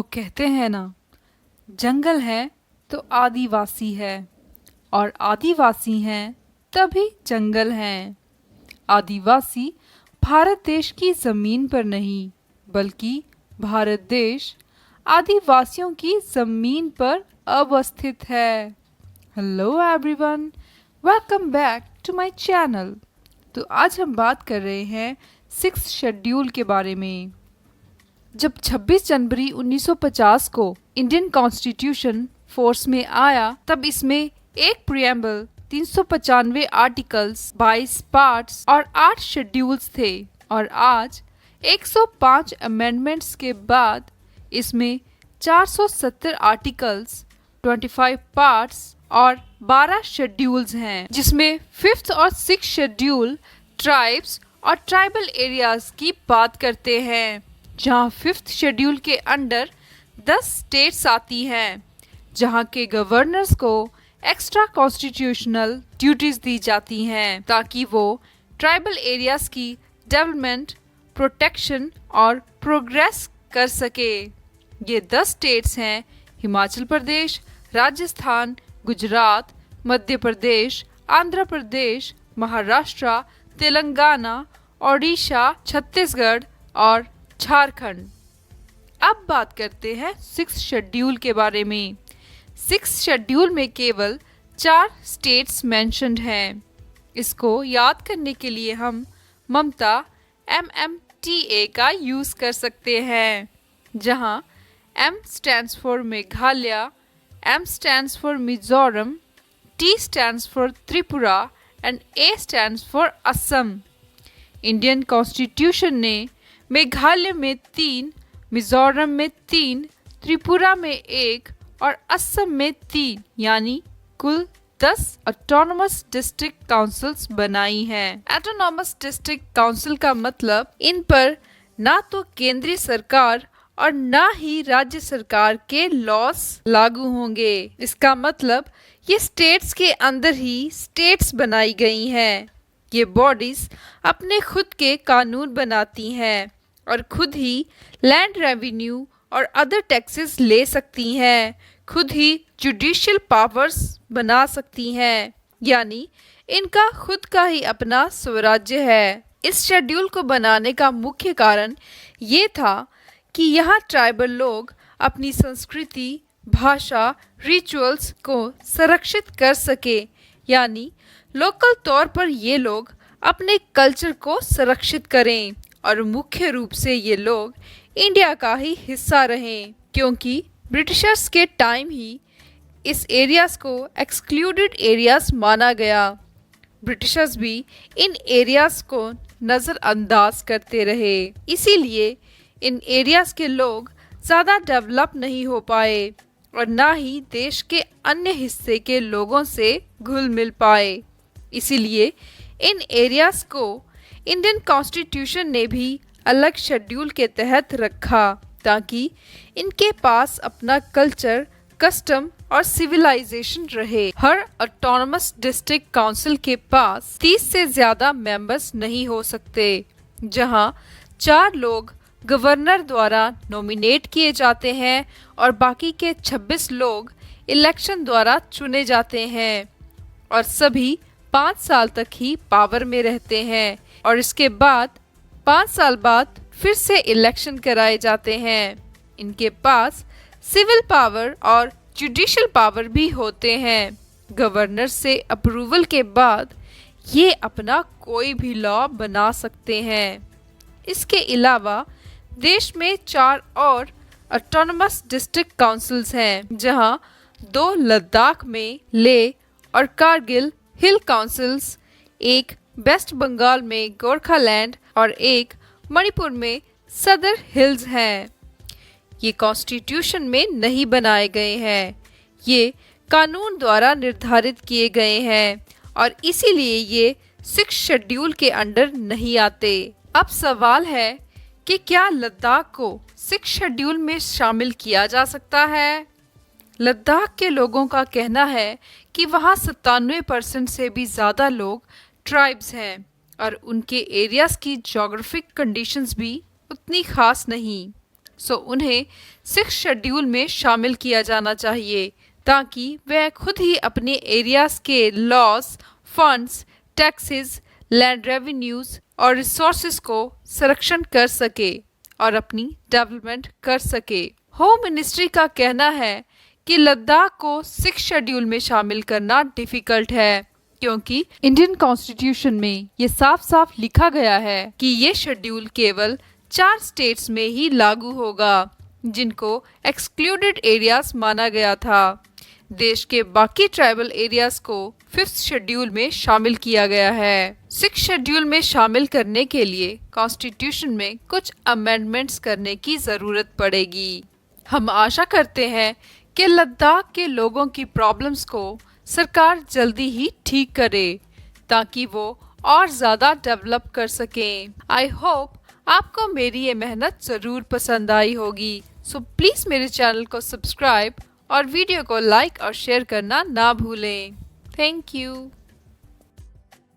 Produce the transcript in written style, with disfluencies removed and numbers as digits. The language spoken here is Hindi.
वो कहते हैं ना, जंगल है तो आदिवासी है और आदिवासी हैं तभी जंगल हैं। आदिवासी भारत देश की ज़मीन पर नहीं बल्कि भारत देश आदिवासियों की ज़मीन पर अवस्थित है। Hello everyone, welcome back to my channel. तो आज हम बात कर रहे हैं 6th शेड्यूल के बारे में। जब 26 जनवरी 1950 को इंडियन कॉन्स्टिट्यूशन फोर्स में आया तब इसमें एक प्रियम्बल, 395 आर्टिकल्स, 22 पार्ट्स और 8 शेड्यूल्स थे और आज 105 अमेंडमेंट्स के बाद इसमें 470 आर्टिकल्स, 25 पार्ट्स और 12 शेड्यूल्स हैं, जिसमें 5th और 6th शेड्यूल ट्राइब्स और ट्राइबल एरियाज की बात करते हैं, जहां 5th शेड्यूल के अंडर 10 स्टेट्स आती हैं, जहां के गवर्नर्स को एक्स्ट्रा कॉन्स्टिट्यूशनल ड्यूटीज दी जाती हैं ताकि वो ट्राइबल एरियाज की डेवलपमेंट, प्रोटेक्शन और प्रोग्रेस कर सके। ये 10 स्टेट्स हैं हिमाचल प्रदेश, राजस्थान, गुजरात, मध्य प्रदेश, आंध्र प्रदेश, महाराष्ट्र, तेलंगाना, ओडिशा, छत्तीसगढ़ और झारखंड। अब बात करते हैं 6th शेड्यूल के बारे में। 6th शेड्यूल में केवल 4 स्टेट्स मेंशन्ड हैं। इसको याद करने के लिए हम ममता MMTA का यूज़ कर सकते हैं, जहां M stands for Meghalaya, M stands for Mizoram, T stands for Tripura and A stands for Assam. Indian constitution ने मेघालय में 3, मिजोरम में 3, त्रिपुरा में 1 और असम में 3 यानी कुल 10 ऑटोनोमस डिस्ट्रिक्ट काउंसिल्स बनाई हैं। ऑटोनोमस डिस्ट्रिक्ट काउंसिल का मतलब इन पर ना तो केंद्रीय सरकार और ना ही राज्य सरकार के लॉस लागू होंगे। इसका मतलब ये स्टेट्स के अंदर ही स्टेट्स बनाई गई हैं। ये बॉडीज अपने खुद के कानून बनाती हैं और खुद ही लैंड रेवेन्यू और अदर टैक्सेस ले सकती हैं, खुद ही जुडिशियल पावर्स बना सकती हैं, यानी इनका खुद का ही अपना स्वराज्य है। इस शेड्यूल को बनाने का मुख्य कारण ये था कि यहाँ ट्राइबल लोग अपनी संस्कृति, भाषा, रिचुअल्स को संरक्षित कर सके, यानी लोकल तौर पर ये लोग अपने कल्चर को संरक्षित करें और मुख्य रूप से ये लोग इंडिया का ही हिस्सा रहें, क्योंकि ब्रिटिशर्स के टाइम ही इस एरियाज़ को एक्सक्लूडेड एरियाज़ माना गया। ब्रिटिशर्स भी इन एरियाज़ को नज़रअंदाज करते रहे, इसीलिए इन एरियाज़ के लोग ज़्यादा डेवलप नहीं हो पाए और ना ही देश के अन्य हिस्से के लोगों से घुल मिल पाए। इसीलिए इन एरियाज़ को इंडियन कॉन्स्टिट्यूशन ने भी अलग शेड्यूल के तहत रखा ताकि इनके पास अपना कल्चर, कस्टम और सिविलाइजेशन रहे। हर ऑटोनोमस डिस्ट्रिक्ट काउंसिल के पास 30 से ज़्यादा मेंबर्स नहीं हो सकते, जहां 4 लोग गवर्नर द्वारा नॉमिनेट किए जाते हैं और बाकी के 26 लोग इलेक्शन द्वारा चुने जाते हैं और सभी 5 साल तक ही पावर में रहते हैं और इसके बाद 5 साल बाद फिर से इलेक्शन कराए जाते हैं। इनके पास सिविल पावर और जुडिशियल पावर भी होते हैं। गवर्नर से अप्रूवल के बाद ये अपना कोई भी लॉ बना सकते हैं। इसके अलावा देश में 4 और ऑटोनोमस डिस्ट्रिक्ट काउंसिल्स हैं, जहां 2 लद्दाख में लेह और कारगिल हिल काउंसिल्स, एक वेस्ट बंगाल में गोरखालैंड और एक मणिपुर में सदर हिल्स हैं। ये कॉन्स्टिट्यूशन में नहीं बनाए गए हैं, ये कानून द्वारा निर्धारित किए गए हैं और इसीलिए ये 6th शेड्यूल के अंडर नहीं आते। अब सवाल है कि क्या लद्दाख को 6th शेड्यूल में शामिल किया जा सकता है? लद्दाख के लोगों का कहना है कि वहाँ 97% से भी ज़्यादा लोग ट्राइब्स हैं और उनके एरियाज़ की जोग्राफिक कंडीशंस भी उतनी ख़ास नहीं। सो उन्हें 6 शेड्यूल में शामिल किया जाना चाहिए ताकि वह खुद ही अपने एरियाज के loss, funds, taxes, land revenues और रिसोर्सेज को संरक्षण कर सके और अपनी डेवलपमेंट कर सके। होम मिनिस्ट्री का कहना है कि लद्दाख को 6 शेड्यूल में शामिल करना डिफिकल्ट है क्योंकि इंडियन कॉन्स्टिट्यूशन में ये साफ साफ लिखा गया है कि ये शेड्यूल केवल 4 स्टेट्स में ही लागू होगा जिनको एक्सक्लूडेड एरियाज माना गया था। देश के बाकी ट्राइबल एरियाज को 5th शेड्यूल में शामिल किया गया है। 6 शेड्यूल में शामिल करने के लिए कॉन्स्टिट्यूशन में कुछ अमेंडमेंट्स करने की जरूरत पड़ेगी। हम आशा करते हैं कि लद्दाख के लोगों की प्रॉब्लम्स को सरकार जल्दी ही ठीक करे ताकि वो और ज़्यादा डेवलप कर सकें। आई होप आपको मेरी ये मेहनत ज़रूर पसंद आई होगी। सो प्लीज़ मेरे चैनल को सब्सक्राइब और वीडियो को लाइक और शेयर करना ना भूलें। Thank you.